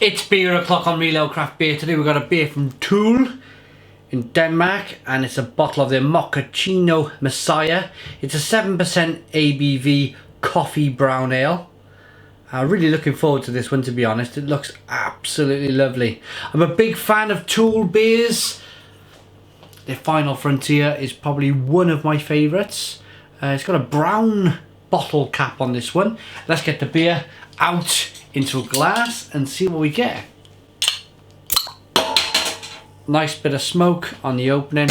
It's beer o'clock on Real Ale Craft Beer. Today we've got a beer from Tool in Denmark, and it's a bottle of their Mochaccino Messiah. It's a 7% ABV coffee brown ale. I'm really looking forward to this one, to be honest. It looks absolutely lovely. I'm a big fan of Tool beers. Their Final Frontier is probably one of my favourites. It's got a brown bottle cap on this one. Let's get the beer out into a glass and see what we get. Nice bit of smoke on the opening.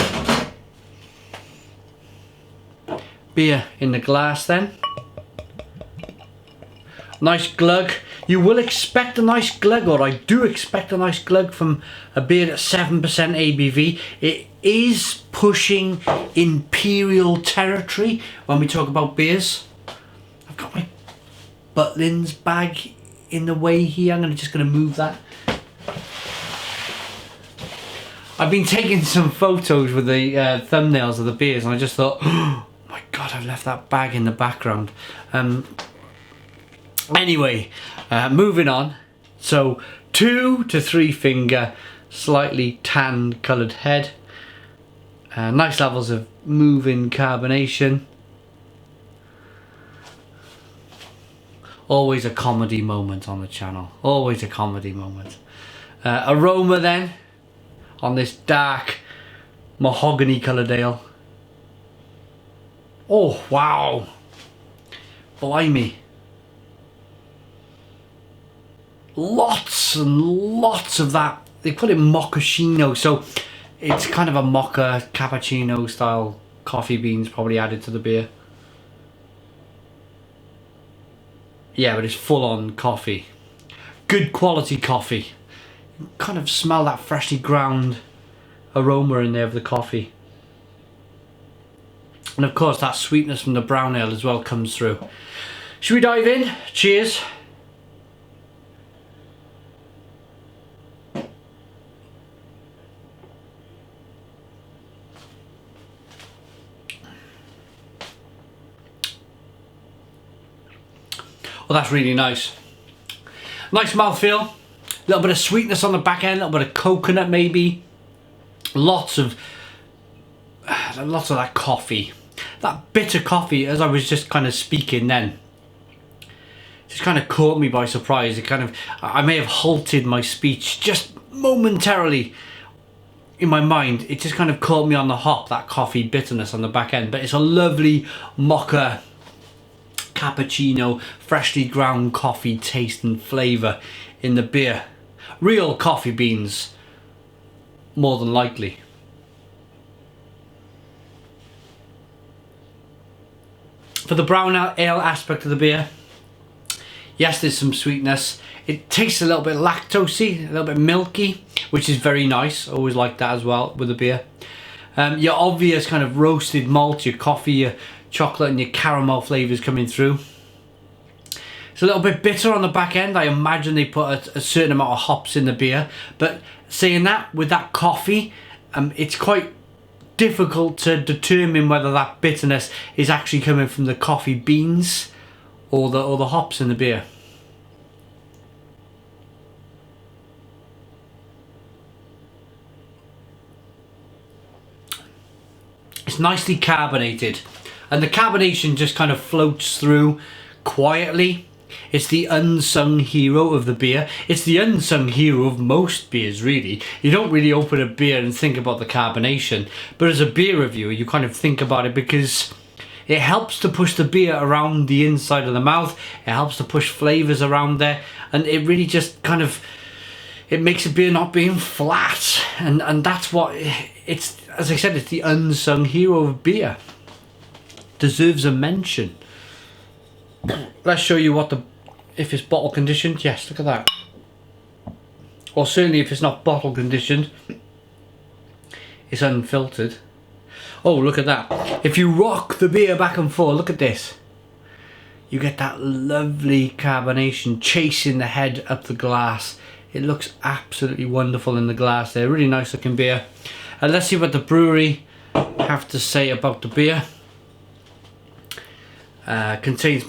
Beer in the glass then. Nice glug. You will expect a nice glug, or I do expect a nice glug from a beer at 7% ABV. It is pushing imperial territory when we talk about beers. I've got my Butlins bag in the way here. I'm just going to move that. I've been taking some photos with the thumbnails of the beers, and I just thought, oh my god, I've left that bag in the background. Anyway, moving on. So 2 to 3 finger, slightly tan coloured head. Nice levels of moving carbonation. Always a comedy moment on the channel. Always a comedy moment. Aroma then, on this dark mahogany coloured ale. Oh wow, blimey. Lots and lots of that. They put it mochaccino, so it's kind of a mocha cappuccino style coffee beans probably added to the beer. Yeah, but it's full on coffee. Good quality coffee. You kind of smell that freshly ground aroma in there of the coffee. And of course that sweetness from the brown ale as well comes through. Should we dive in? Cheers. Well, that's really nice. Nice mouthfeel. A little bit of sweetness on the back end, a little bit of coconut maybe. Lots of that coffee. That bitter coffee, as I was just kind of speaking then, just kind of caught me by surprise. It kind of, I may have halted my speech just momentarily in my mind. It just kind of caught me on the hop, that coffee bitterness on the back end. But it's a lovely mocha cappuccino, freshly ground coffee taste and flavour in the beer. Real coffee beans, more than likely. For the brown ale aspect of the beer, yes, there's some sweetness. It tastes a little bit lactosey, a little bit milky, which is very nice. Always like that as well with the beer. Your obvious kind of roasted malt, your coffee, your chocolate and your caramel flavours coming through. It's a little bit bitter on the back end. I imagine they put a certain amount of hops in the beer. But saying that, with that coffee, it's quite difficult to determine whether that bitterness is actually coming from the coffee beans or the hops in the beer. It's nicely carbonated, and the carbonation just kind of floats through quietly. It's the unsung hero of the beer. It's the unsung hero of most beers, really. You don't really open a beer and think about the carbonation, but as a beer reviewer, you kind of think about it because it helps to push the beer around the inside of the mouth. It helps to push flavours around there, and it really just kind of, it makes a beer not being flat, and that's what it's, as I said, it's the unsung hero of beer. Deserves a mention. Let's show you what if it's bottle conditioned. Yes, look at that. Or certainly if it's not bottle conditioned, it's unfiltered. Oh, look at that. If you rock the beer back and forth, look at this. You get that lovely carbonation chasing the head up the glass. It looks absolutely wonderful in the glass there. Really nice looking beer. Let's see what the brewery have to say about the beer. Contains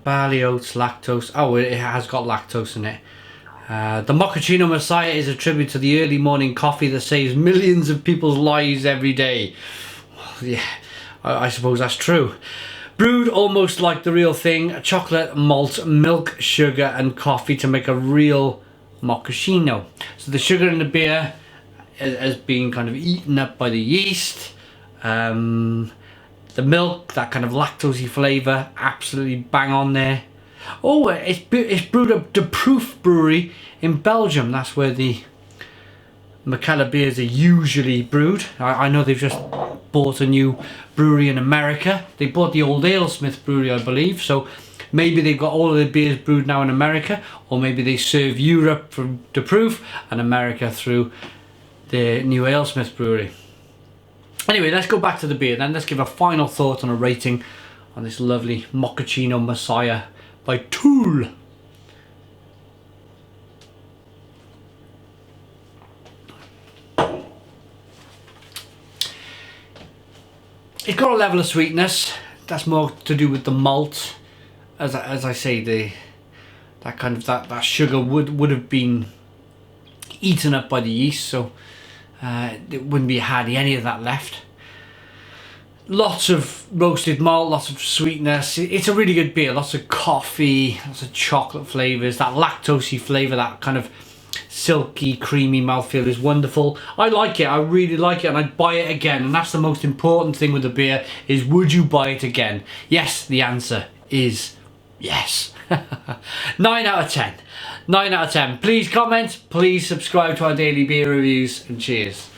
barley oats, lactose. Oh, it has got lactose in it. The Mochaccino Messiah is a tribute to the early morning coffee that saves millions of people's lives every day. Yeah, I suppose that's true. Brewed almost like the real thing, chocolate, malt, milk, sugar and coffee to make a real Mochaccino. So the sugar in the beer has been kind of eaten up by the yeast. The milk, that kind of lactosey flavour, absolutely bang on there. Oh, it's brewed at De Proof Brewery in Belgium. That's where the Macallan beers are usually brewed. I know they've just bought a new brewery in America. They bought the old Alesmith brewery, I believe. So maybe they've got all of their beers brewed now in America, or maybe they serve Europe from De Proof and America through the new Alesmith brewery. Anyway, let's go back to the beer then. Let's give a final thought and a rating on this lovely Mochaccino Messiah by Tool. It's got a level of sweetness that's more to do with the malt. As I say, that sugar would have been eaten up by the yeast, so it wouldn't be hardly any of that left. Lots of roasted malt, lots of sweetness. It's a really good beer. Lots of coffee, lots of chocolate flavours. That lactosey flavour, that kind of silky, creamy mouthfeel is wonderful. I like it. I really like it, and I'd buy it again. And that's the most important thing with the beer, is would you buy it again? Yes, the answer is yes. 9 out of 10. 9 out of 10. Please comment, please subscribe to our daily beer reviews, and cheers.